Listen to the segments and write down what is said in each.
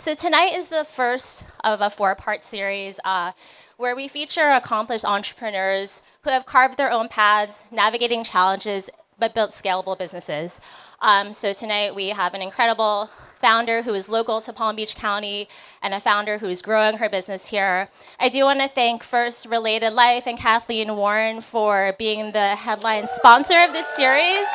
So tonight is the first of a four-part series where we feature accomplished entrepreneurs who have carved their own paths, navigating challenges, but built scalable businesses. So tonight we have an incredible founder who is local to Palm Beach County and a founder who is growing her business here. I do want to thank first Related Life and Kathleen Warren for being the headline sponsor of this series.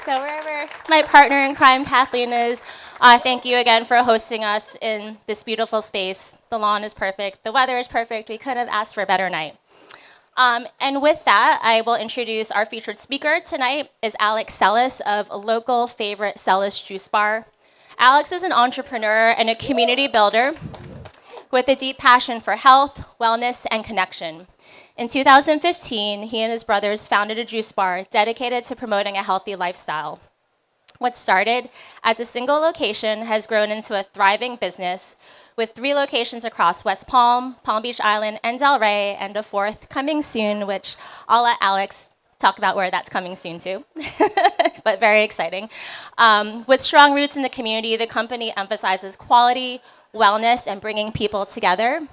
So wherever my partner in crime, Kathleen, is, thank you again for hosting us in this beautiful space. The lawn is perfect. The weather is perfect. We couldn't have asked for a better night. And with that, I will introduce our featured speaker tonight is Alex Celis of a local favorite Celis Juice Bar. Alex is an entrepreneur and a community builder with a deep passion for health, wellness, and connection. In 2015, he and his brothers founded a juice bar dedicated to promoting a healthy lifestyle. What started as a single location has grown into a thriving business with 3 locations across West Palm, Palm Beach Island, and Delray, and a 4th coming soon, which I'll let Alex talk about where that's coming soon too, but very exciting. With strong roots in the community, the company emphasizes quality, wellness, and bringing people together.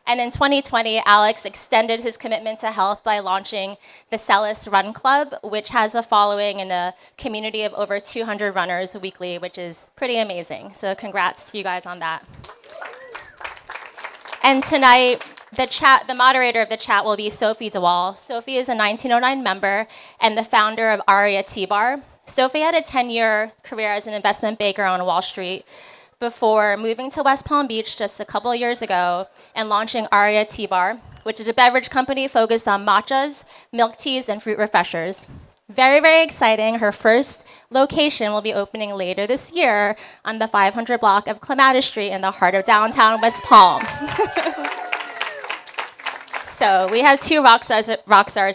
And in 2020, Alex extended his commitment to health by launching the Celis Run Club, which has a following and a community of over 200 runners weekly, which is pretty amazing. So congrats to you guys on that. And tonight, the moderator of the chat will be Sophie DeWall. Sophie is a 1909 member and the founder of Aria Tea Bar. Sophie had a 10-year career as an investment banker on Wall Street before moving to West Palm Beach just a couple of years ago and launching Aria Tea Bar, which is a beverage company focused on matchas, milk teas, and fruit refreshers. Very, very exciting. Her first location will be opening later this year on the 500 block of Clematis Street in the heart of downtown West Palm. So we have 2 rock stars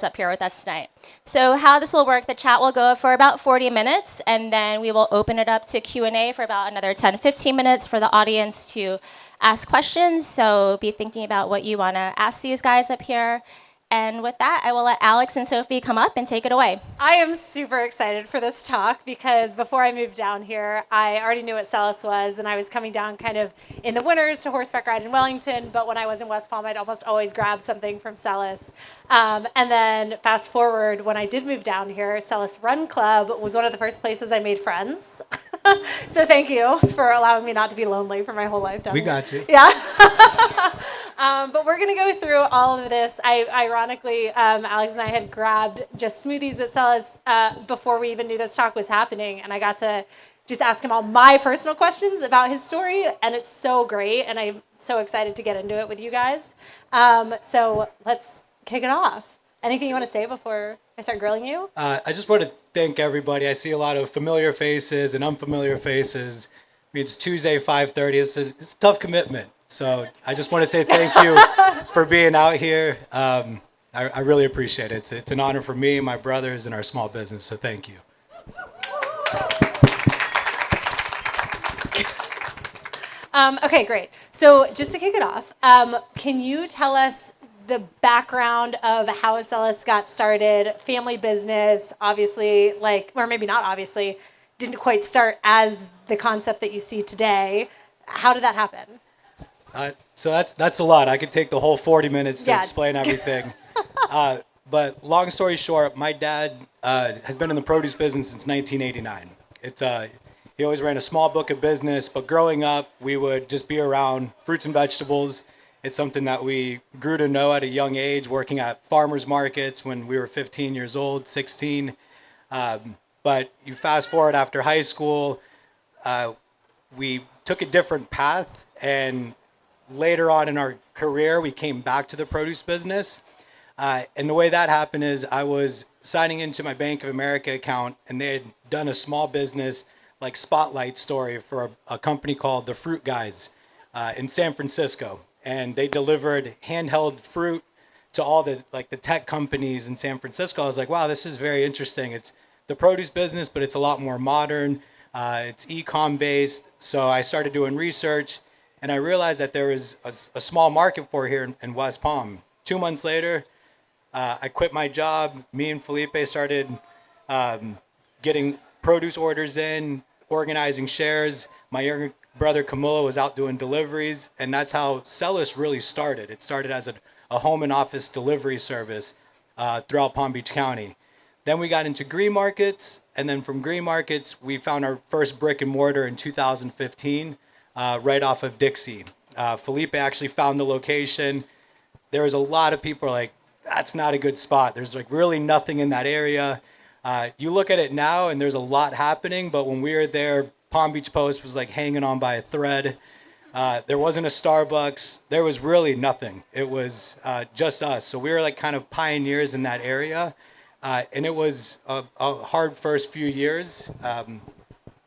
up here with us tonight. So how this will work, the chat will go for about 40 minutes, and then we will open it up to Q&A for about another 10, 15 minutes for the audience to ask questions. So be thinking about what you want to ask these guys up here. And with that, I will let Alex and Sophie come up and take it away. I am super excited for this talk because before I moved down here, I already knew what Celis was, and I was coming down kind of in the winters to horseback ride in Wellington, but when I was in West Palm, I'd almost always grab something from Celis. And then fast forward, when I did move down here, Celis Run Club was one of the first places I made friends. So thank you for allowing me not to be lonely for my whole life down here. We got you. Yeah. But we're going to go through all of this. Ironically, Alex and I had grabbed just smoothies at Celis before we even knew this talk was happening, and I got to just ask him all my personal questions about his story, and it's so great, and I'm so excited to get into it with you guys. So let's kick it off. Anything you want to say before I start grilling you? I just want to thank everybody. I see a lot of familiar faces and unfamiliar faces. I mean, it's Tuesday, 5:30. It's a tough commitment. So I just want to say thank you for being out here. I really appreciate it. It's an honor for me, my brothers, and our small business. So thank you. Okay, great. So just to kick it off, can you tell us the background of how Celis got started, family business, obviously, or maybe not obviously, didn't quite start as the concept that you see today. How did that happen? So that's a lot. I could take the whole 40 minutes to explain everything. But long story short, my dad has been in the produce business since 1989. He always ran a small book of business, but growing up, we would just be around fruits and vegetables. It's something that we grew to know at a young age, working at farmers markets when we were 15 years old, 16. But you fast forward after high school, we took a different path, and later on in our career, we came back to the produce business. And the way that happened is I was signing into my Bank of America account, and they had done a small business like spotlight story for a company called the Fruit Guys in San Francisco. And they delivered handheld fruit to all the tech companies in San Francisco. I was like, wow, this is very interesting. It's the produce business, but it's a lot more modern. It's e-com based. So I started doing research, and I realized that there was a small market for it here in West Palm. 2 months later, I quit my job. Me and Felipe started getting produce orders in, organizing shares. My brother Camilla was out doing deliveries, and that's how Celis really started. It started as a home and office delivery service throughout Palm Beach County. Then we got into green markets, and then from green markets, we found our first brick and mortar in 2015, right off of Dixie. Felipe actually found the location. There was a lot of people like, that's not a good spot. There's like really nothing in that area. You look at it now and there's a lot happening, but when we were there, Palm Beach Post was like hanging on by a thread. There wasn't a Starbucks. There was really nothing. It was just us. So we were like kind of pioneers in that area. And it was a hard first few years.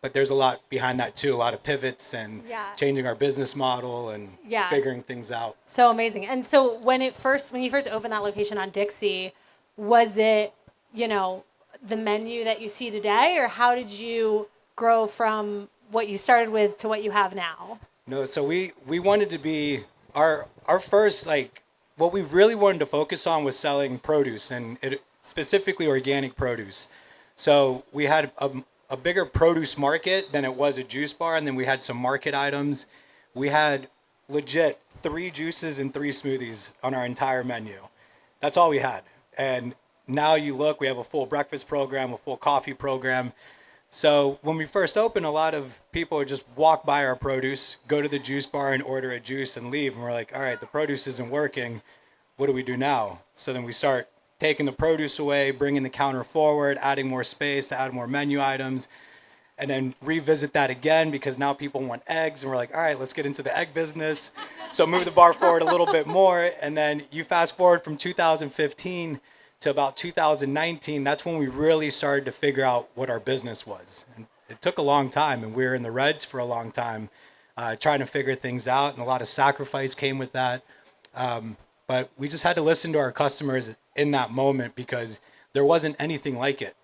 But there's a lot behind that too, a lot of pivots and changing our business model and figuring things out. So amazing. And so when you first opened that location on Dixie, was it, the menu that you see today, or how did you grow from what you started with to what you have now? No, so we wanted to be our first, like, what we really wanted to focus on was selling produce, and specifically organic produce. So we had a bigger produce market than it was a juice bar, and then we had some market items. We had legit 3 juices and 3 smoothies on our entire menu. That's all we had. And now you look, we have a full breakfast program, a full coffee program. So when we first opened, a lot of people would just walk by our produce, go to the juice bar and order a juice and leave. And we're like, all right, the produce isn't working. What do we do now? So then we start taking the produce away, bringing the counter forward, adding more space to add more menu items, and then revisit that again because now people want eggs. And we're like, all right, let's get into the egg business. So move the bar forward a little bit more. And then you fast forward from 2015 to about 2019, that's when we really started to figure out what our business was. And it took a long time, and we were in the reds for a long time, trying to figure things out, and a lot of sacrifice came with that. But we just had to listen to our customers in that moment because there wasn't anything like it.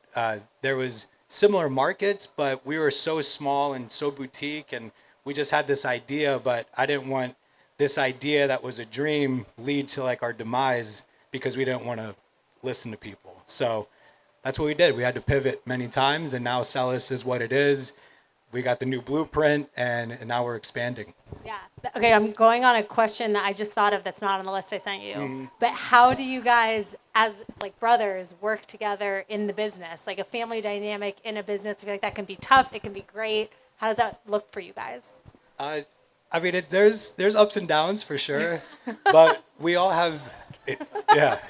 There was similar markets, but we were so small and so boutique, and we just had this idea, but I didn't want this idea that was a dream lead to like our demise because we didn't want to listen to people. So that's what we did. We had to pivot many times, and now Celis is what it is. We got the new blueprint, and now we're expanding. Yeah. Okay, I'm going on a question that I just thought of that's not on the list I sent you. Mm-hmm. But how do you guys, as like brothers, work together in the business? Like a family dynamic in a business, I feel like that can be tough. It can be great. How does that look for you guys? I mean, there's ups and downs for sure, but we all have, yeah.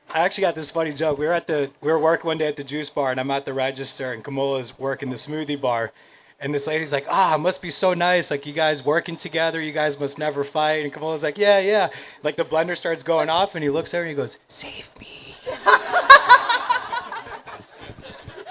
I actually got this funny joke. We were working one day at the juice bar, and I'm at the register, and Camilla's working the smoothie bar, and this lady's like, it must be so nice, like you guys working together, you guys must never fight. And Camilla's like, yeah. Like the blender starts going off, and he looks at her and he goes, save me.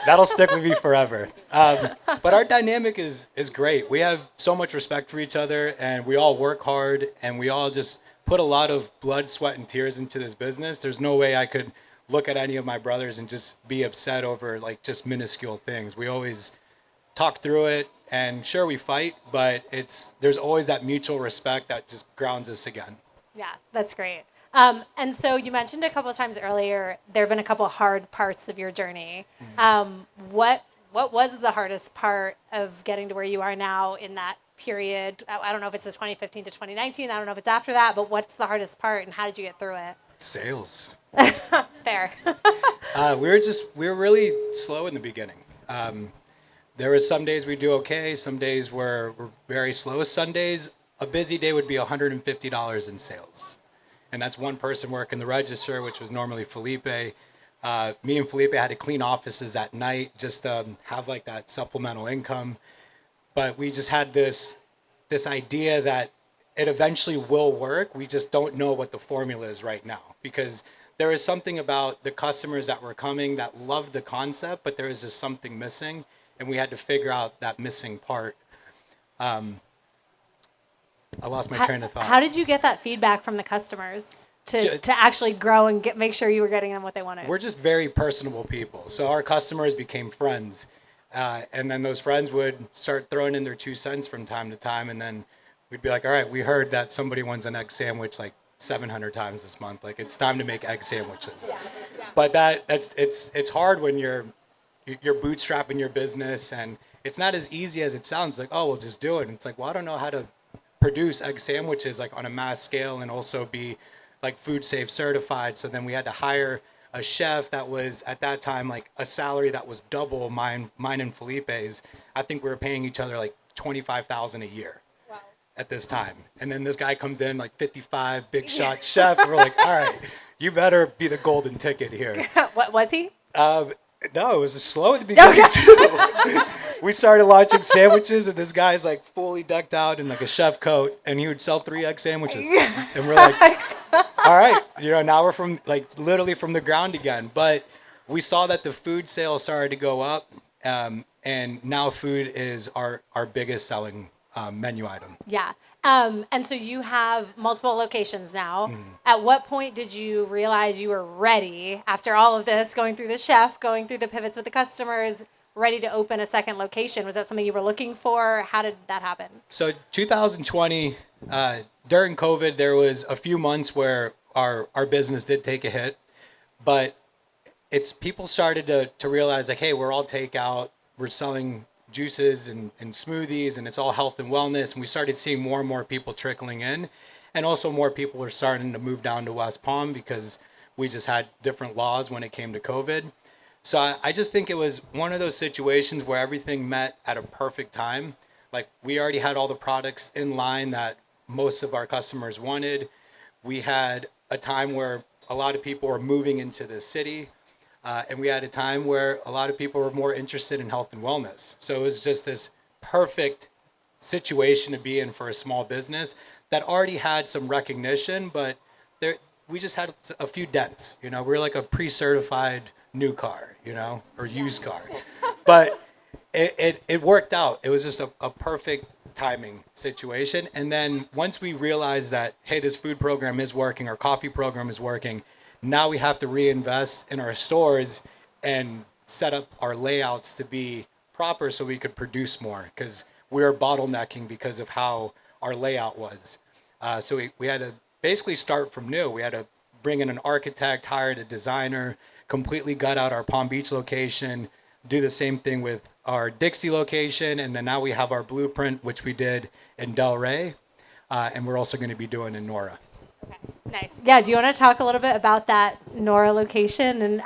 That'll stick with me forever. But our dynamic is great. We have so much respect for each other, and we all work hard, and we all just put a lot of blood, sweat, and tears into this business. There's no way I could look at any of my brothers and just be upset over like just minuscule things. We always talk through it, and sure, we fight, but there's always that mutual respect that just grounds us again. Yeah, that's great. And so you mentioned a couple of times earlier, there have been a couple of hard parts of your journey. Mm-hmm. What was the hardest part of getting to where you are now in that period? I don't know if it's the 2015 to 2019. I don't know if it's after that, but what's the hardest part and how did you get through it? Sales. Fair. We were really slow in the beginning. There was some days we do okay. Some days we're very slow. Sundays, a busy day would be $150 in sales. And that's one person working the register, which was normally Felipe. Me and Felipe had to clean offices at night just to have like that supplemental income. But we just had this idea that it eventually will work. We just don't know what the formula is right now because there is something about the customers that were coming that loved the concept, but there was just something missing, and we had to figure out that missing part. I lost my train of thought. How did you get that feedback from the customers to actually grow and make sure you were getting them what they wanted? We're just very personable people. So our customers became friends. And then those friends would start throwing in their 2 cents from time to time. And then we'd be like, all right, we heard that somebody wants an egg sandwich like 700 times this month. Like, it's time to make egg sandwiches. Yeah. But it's hard when you're you're bootstrapping your business, and it's not as easy as it sounds. Like, oh, we'll just do it. And it's like, well, I don't know how to produce egg sandwiches like on a mass scale and also be like food safe certified. So then we had to hire a chef that was at that time like a salary that was double mine and Felipe's. I think we were paying each other like 25,000 a year. Wow. At this time. And then this guy comes in like 55, big shot chef. And we're like, all right, you better be the golden ticket here. What was he? No, it was slow at the beginning too. We started launching sandwiches, and this guy's like fully decked out in like a chef coat, and he would sell 3 egg sandwiches. And we're like, all right, now we're from like literally from the ground again. But we saw that the food sales started to go up, and now food is our biggest selling menu item. Yeah. And so you have multiple locations now. At what point did you realize you were ready after all of this, going through the chef, going through the pivots with the customers, ready to open a second location? Was that something you were looking for? How did that happen? So 2020, during COVID, there was a few months where our business did take a hit, but people started to realize like, hey, we're all takeout, we're selling juices and smoothies, and it's all health and wellness. And we started seeing more and more people trickling in, and also more people were starting to move down to West Palm because we just had different laws when it came to COVID. So I just think it was one of those situations where everything met at a perfect time. Like, we already had all the products in line that most of our customers wanted. We had a time where a lot of people were moving into the city. And we had a time where a lot of people were more interested in health and wellness. So it was just this perfect situation to be in for a small business that already had some recognition, but we just had a few dents. We're like a pre-certified new car, or used car. But it worked out. It was just a perfect timing situation. And then once we realized that, hey, this food program is working, our coffee program is working, now we have to reinvest in our stores and set up our layouts to be proper so we could produce more, because we were bottlenecking because of how our layout was. So we had to basically start from new. We had to bring in an architect, hired a designer, completely gut out our Palm Beach location, do the same thing with our Dixie location, and then now we have our blueprint, which we did in Delray, and we're also going to be doing in Nora. Okay, nice. Yeah, do you want to talk a little bit about that Nora location, and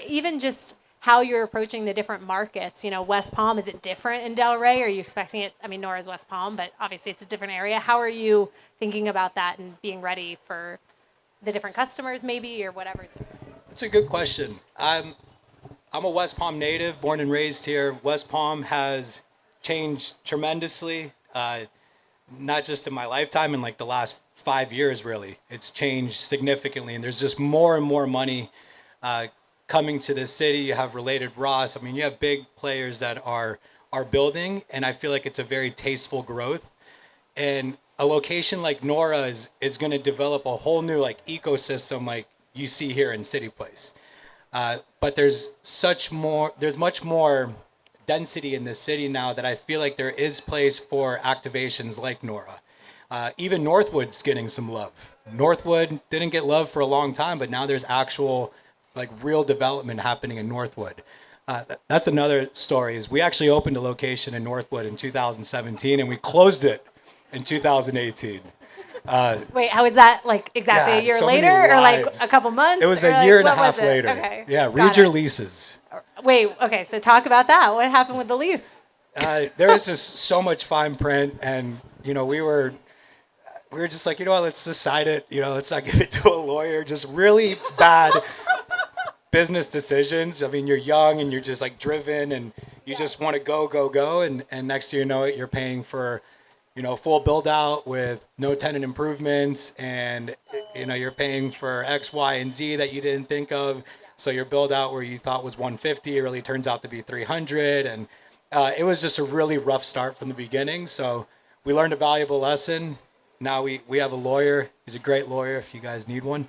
even just how you're approaching the different markets? West Palm, is it different in Delray? Are you expecting it? I mean, Nora's West Palm, but obviously it's a different area. How are you thinking about that and being ready for the different customers maybe, or whatever? That's a good question. I'm a West Palm native, born and raised here. West Palm has changed tremendously, not just in my lifetime, in like the last 5 years, really. It's changed significantly, and there's just more and more money coming to the city. You have Related Ross. I mean, you have big players that are building, and I feel like it's a very tasteful growth. And a location like Nora is going to develop a whole new like ecosystem like you see here in City Place. But there's much more density in the city now that I feel like there is place for activations like Nora. Even Northwood's getting some love. Northwood didn't get love for a long time, but now there's actual, like, real development happening in Northwood. That's another story. Is we actually opened a location in Northwood in 2017, and we closed it in 2018. Wait, how is that? Like exactly a year later, or like a couple months? It was a year and a half later. Okay. Yeah, read your leases. Wait, okay, so talk about that. What happened with the lease? There was just so much fine print, and we were just like, let's decide it. Let's not give it to a lawyer. Just really bad business decisions. I mean, you're young and you're just like driven, and you just want to go, and next thing you know it, you're paying for full build out with no tenant improvements, and you're paying for X, Y, and Z that you didn't think of. So your build out where you thought was 150 really turns out to be 300, and it was just a really rough start from the beginning. So we learned a valuable lesson. Now we have a lawyer. He's a great lawyer if you guys need one.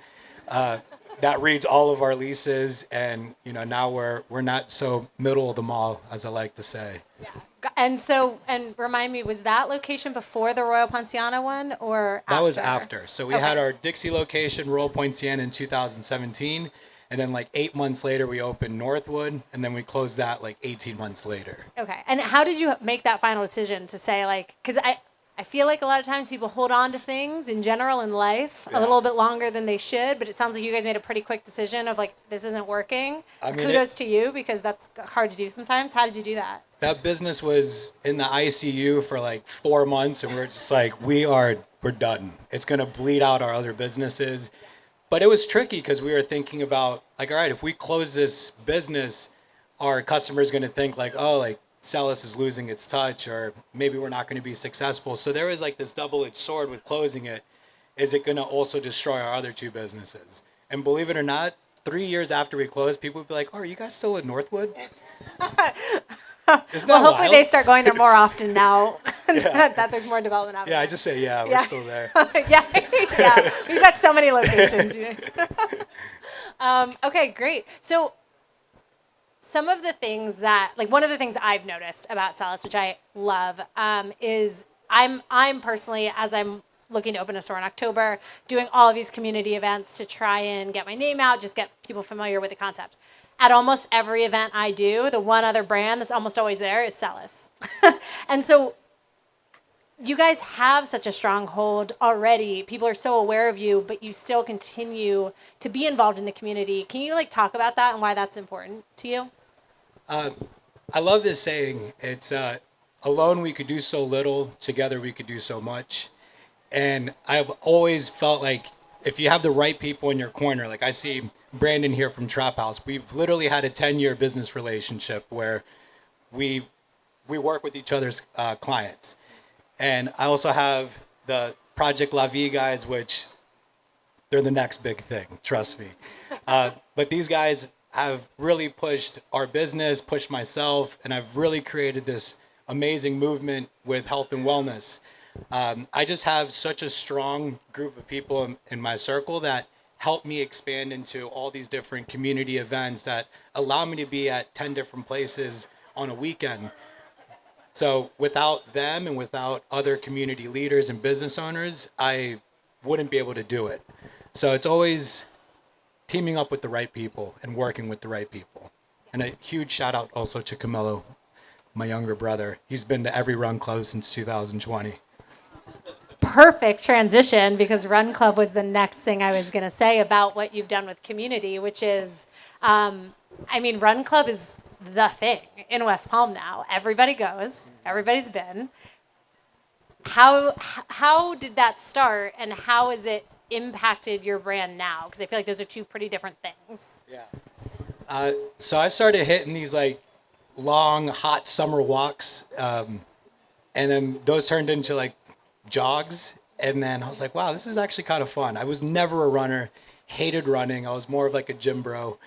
That reads all of our leases, and now we're not so middle of the mall, as I like to say. Yeah. And remind me, was that location before the Royal Poinciana one, or after? That was after. So we had our Dixie location, Royal Poinciana, in 2017, And then like 8 months later, we opened Northwood, and then we closed that like 18 months later. Okay. And how did you make that final decision to say like, because I feel like a lot of times people hold on to things in general in life a little bit longer than they should, but it sounds like you guys made a pretty quick decision of like, this isn't working. I mean, kudos to you, because that's hard to do sometimes. How did you do that? That business was in the ICU for like 4 months, and we're just like, we're done. It's going to bleed out our other businesses. But it was tricky because we were thinking about like, all right, if we close this business, our customers going to think like, oh, like Celis is losing its touch, or maybe we're not going to be successful. So there was like this double-edged sword with closing it. Is it going to also destroy our other two businesses? And believe it or not, 3 years after we closed, people would be like, oh, are you guys still in Northwood? Well, hopefully they start going there more often now that there's more development happening. Yeah, I just say, we're still there. yeah. We've got so many locations. Okay, great. So some of the things that, like one of the things I've noticed about Celis, which I love, is I'm personally, as I'm looking to open a store in October, doing all of these community events to try and get my name out, just get people familiar with the concept. At almost every event I do, the one other brand that's almost always there is Celis. And so you guys have such a stronghold already. People are so aware of you, but you still continue to be involved in the community. Can you like talk about that and why that's important to you? I love this saying. It's alone we could do so little, together we could do so much. And I've always felt like if you have the right people in your corner, like I see Brandon here from Trap House, we've literally had a 10-year business relationship where we work with each other's clients. And I also have the Project La Vie guys, which they're the next big thing, trust me. But these guys have really pushed our business, pushed myself, and I've really created this amazing movement with health and wellness. I just have such a strong group of people in my circle that help me expand into all these different community events that allow me to be at 10 different places on a weekend. So without them and without other community leaders and business owners, I wouldn't be able to do it. So it's always teaming up with the right people and working with the right people. And a huge shout out also to Camilo, my younger brother. He's been to every run club since 2020. Perfect transition, because Run Club was the next thing I was going to say about what you've done with community, which is, Run Club is the thing in West Palm now. Everybody goes. Everybody's been. How did that start, and how has it impacted your brand now? Because I feel like those are two pretty different things. Yeah. So I started hitting these like long, hot summer walks, and then those turned into like jogs. And then I was like, wow, this is actually kind of fun. I was never a runner, hated running. I was more of like a gym bro.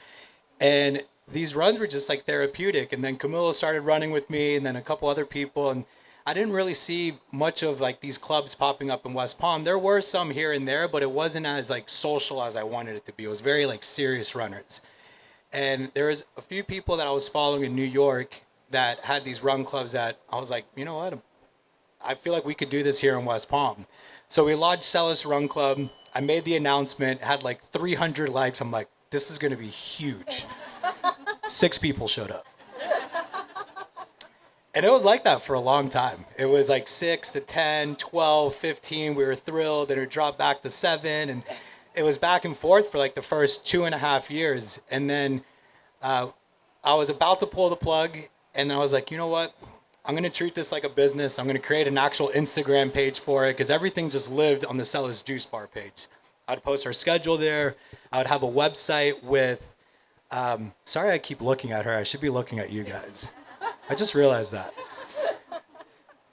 And these runs were just like therapeutic. And then Camilo started running with me, and then a couple other people. And I didn't really see much of like these clubs popping up in West Palm. There were some here and there, but it wasn't as like social as I wanted it to be. It was very like serious runners. And there was a few people that I was following in New York that had these run clubs that I was like, you know what? I feel like we could do this here in West Palm. So we launched Celis Run Club. I made the announcement, had like 300 likes. I'm like, this is going to be huge. 6 people showed up. And it was like that for a long time. It was like 6 to 10, 12, 15. We were thrilled. And it dropped back to 7. And it was back and forth for like the first 2.5 years. And then I was about to pull the plug. And I was like, you know what? I'm going to treat this like a business. I'm going to create an actual Instagram page for it, because everything just lived on the Celis Juice Bar page. I'd post our schedule there. I would have a website with, sorry I keep looking at her. I should be looking at you guys. I just realized that.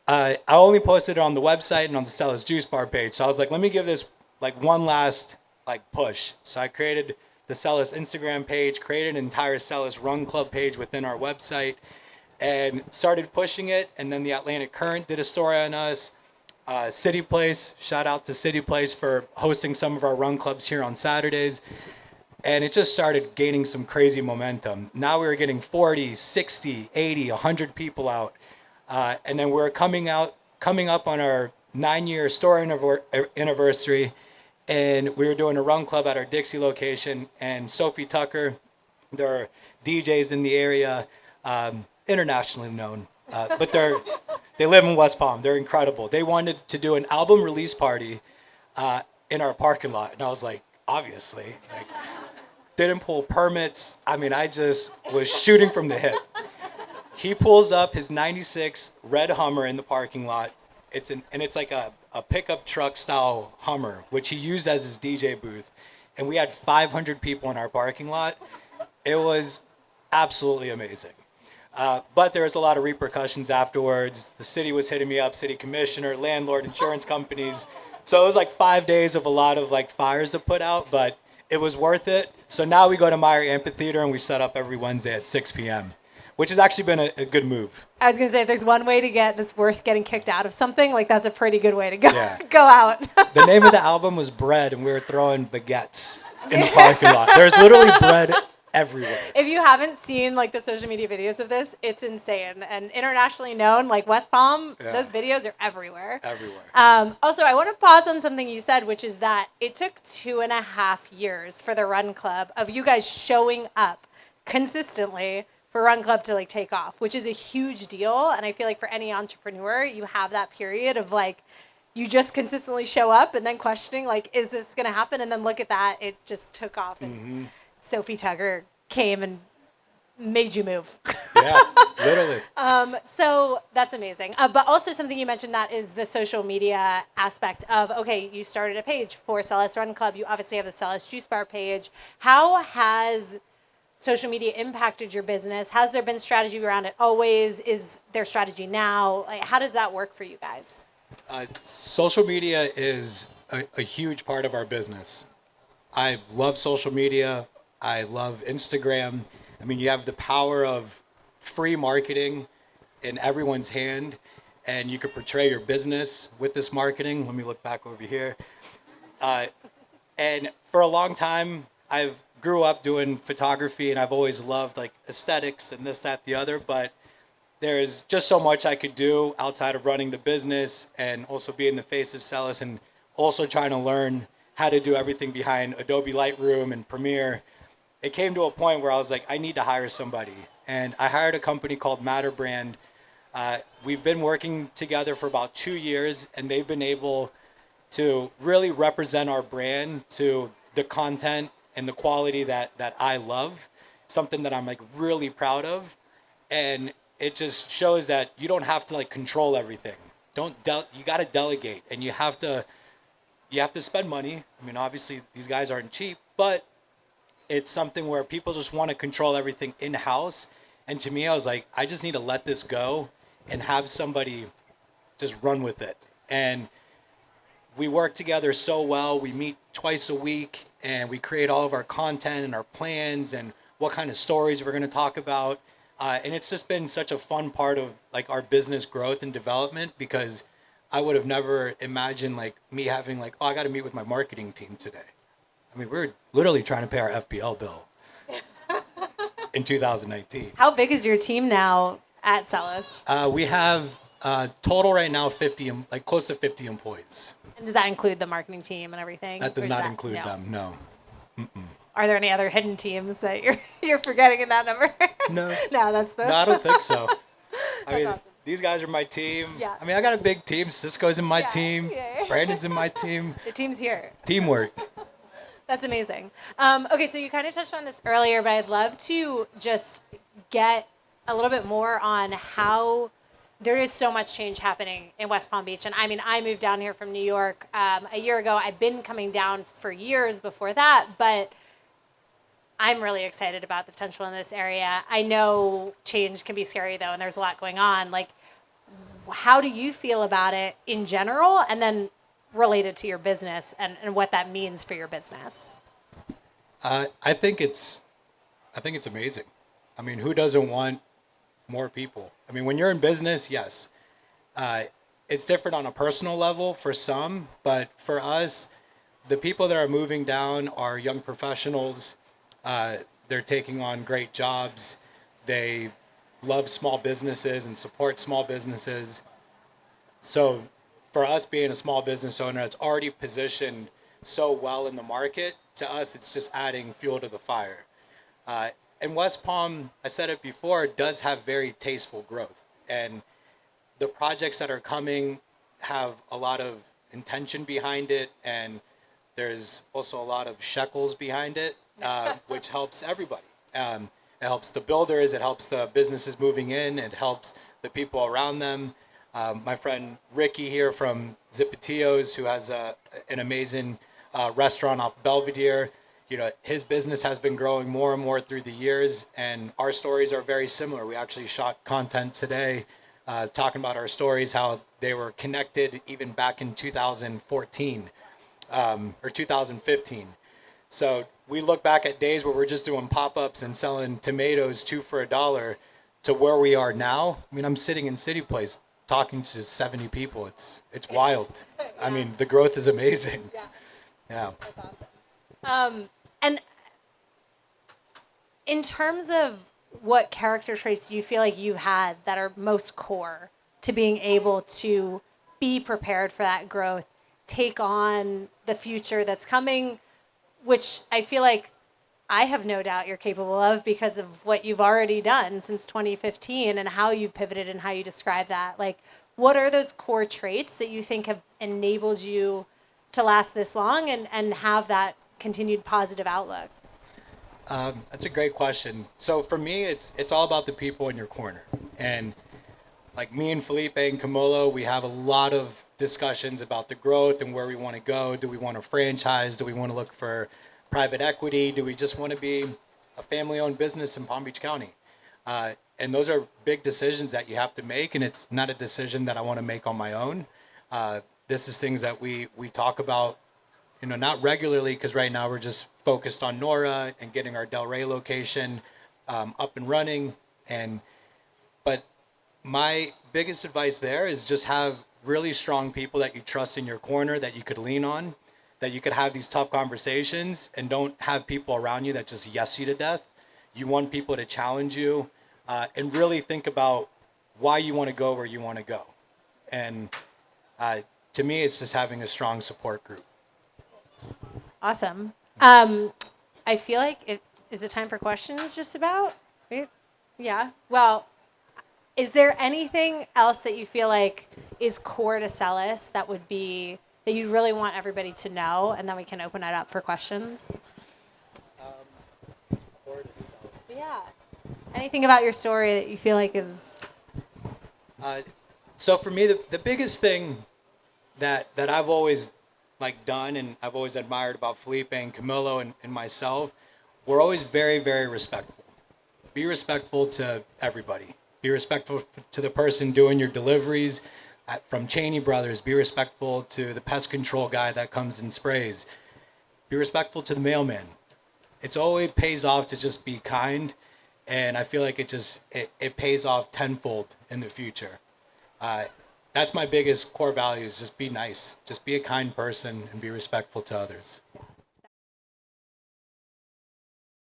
I only posted it on the website and on the Celis Juice Bar page. So I was like, let me give this like one last like push. So I created the Celis Instagram page, created an entire Celis Run Club page within our website, and started pushing it. And then the Atlantic Current did a story on us. City Place, shout out to City Place for hosting some of our run clubs here on Saturdays. And it just started gaining some crazy momentum. Now we were getting 40, 60, 80, 100 people out. And then we're coming up on our 9-year store anniversary. and we were doing a run club at our Dixie location. And Sophie Tucker, they're DJs in the area, internationally known, but they live in West Palm. They're incredible. They wanted to do an album release party in our parking lot, and I was like, obviously, like, didn't pull permits. I mean, I just was shooting from the hip. He pulls up his '96 red Hummer in the parking lot. It's like a pickup truck style Hummer, which he used as his DJ booth. And we had 500 people in our parking lot. It was absolutely amazing. But there was a lot of repercussions afterwards. The city was hitting me up, city commissioner, landlord, insurance companies. So it was like 5 days of a lot of like fires to put out, but it was worth it. So now we go to Meyer Amphitheater and we set up every Wednesday at 6 p.m., which has actually been a good move. I was going to say, if there's one way to get that's worth getting kicked out of something, like that's a pretty good way to go, Yeah. go out. The name of the album was Bread, and we were throwing baguettes in the parking lot. There's literally bread everywhere. If you haven't seen like the social media videos of this, it's insane. And internationally known, like West Palm, those videos are everywhere. Everywhere. Also, I want to pause on something you said, which is that it took 2.5 years for the Run Club of you guys showing up consistently for Run Club to like take off, which is a huge deal. And I feel like for any entrepreneur, you have that period of like, you just consistently show up and then questioning like, is this going to happen? And then look at that. It just took off. And Sophie Tucker came and made you move. Yeah, literally. So that's amazing. But also something you mentioned that is the social media aspect of, okay, you started a page for Celis Run Club. You obviously have the Celis Juice Bar page. How has social media impacted your business? Has there been strategy around it always? Is there strategy now? Like, how does that work for you guys? Social media is a huge part of our business. I love social media. I love Instagram. I mean, you have the power of free marketing in everyone's hand, and you could portray your business with this marketing. Let me look back over here. And for a long time, I've grew up doing photography, and I've always loved like aesthetics and this, that, the other, but there's just so much I could do outside of running the business and also being the face of Celis and also trying to learn how to do everything behind Adobe Lightroom and Premiere. It came to a point where I was like, I need to hire somebody. And I hired a company called Matter Brand. We've been working together for about 2 years, and they've been able to really represent our brand to the content and the quality that I love, something that I'm like really proud of. And it just shows that you don't have to like control everything. You got to delegate, and you have to spend money. I mean, obviously these guys aren't cheap, but it's something where people just want to control everything in-house. And to me, I was like, I just need to let this go and have somebody just run with it. And we work together so well. We meet twice a week, and we create all of our content and our plans and what kind of stories we're going to talk about. And it's just been such a fun part of like our business growth and development, because I would have never imagined like me having like, oh, I got to meet with my marketing team today. I mean, we're literally trying to pay our FPL bill in 2019. How big is your team now at Celis? We have total right now 50, like close to 50 employees. And does that include the marketing team and everything? That does not include them, no. Are there any other hidden teams that you're forgetting in that number? No. No, that's the. No, I don't think so. I mean, awesome. These guys are my team. Yeah. I mean, I got a big team. Cisco's in my team. Yeah. Brandon's in my team. The team's here. Teamwork. That's amazing. Okay, so you kind of touched on this earlier, but I'd love to just get a little bit more on how there is so much change happening in West Palm Beach. And I mean, I moved down here from New York a year ago. I've been coming down for years before that, but I'm really excited about the potential in this area. I know change can be scary, though, and there's a lot going on. Like, how do you feel about it in general, and then related to your business and what that means for your business? I think it's amazing. I mean, who doesn't want more people? I mean, when you're in business, yes, it's different on a personal level for some, but for us, the people that are moving down are young professionals. They're taking on great jobs. They love small businesses and support small businesses. So for us being a small business owner that's already positioned so well in the market, to us, it's just adding fuel to the fire. And West Palm, I said it before, does have very tasteful growth. And the projects that are coming have a lot of intention behind it, and there's also a lot of shekels behind it, which helps everybody. It helps the builders, it helps the businesses moving in, it helps the people around them. My friend Ricky here from Zipatillos, who has an amazing restaurant off Belvedere, his business has been growing more and more through the years, and our stories are very similar. We actually shot content today talking about our stories, how they were connected even back in 2014 or 2015. So we look back at days where we're just doing pop-ups and selling tomatoes 2 for $1 to where we are now. I mean, I'm sitting in City Place talking to 70 people. It's wild. Yeah. I mean, the growth is amazing. Yeah. That's awesome. And in terms of what character traits do you feel like you had that are most core to being able to be prepared for that growth, take on the future that's coming, which I feel like I have no doubt you're capable of because of what you've already done since 2015 and how you've pivoted and how you describe that. Like, what are those core traits that you think have enabled you to last this long and have that continued positive outlook? That's a great question. So for me, it's all about the people in your corner. And like me and Felipe and Camilo, we have a lot of discussions about the growth and where we want to go. Do we want to franchise? Do we want to look for private equity? Do we just want to be a family-owned business in Palm Beach County? And those are big decisions that you have to make, and it's not a decision that I want to make on my own. This is things that we talk about, not regularly, because right now we're just focused on Nora and getting our Del Rey location up and running. But my biggest advice there is just have really strong people that you trust in your corner, that you could lean on, that you could have these tough conversations, and don't have people around you that just yes you to death. You want people to challenge you and really think about why you want to go where you want to go. And to me, it's just having a strong support group. Awesome. I feel like is it time for questions just about? Yeah. Well, is there anything else that you feel like is core to Celis that you really want everybody to know, and then we can open it up for questions? It's core to Celis. Yeah. Anything about your story that you feel like is... So for me, the biggest thing that I've always done, and I've always admired about Felipe and Camilo and myself, we're always very, very respectful. Be respectful to everybody. Be respectful to the person doing your deliveries from Cheney Brothers. Be respectful to the pest control guy that comes and sprays. Be respectful to the mailman. It's always pays off to just be kind, and I feel like it pays off tenfold in the future. That's my biggest core value, is just be nice. Just be a kind person and be respectful to others.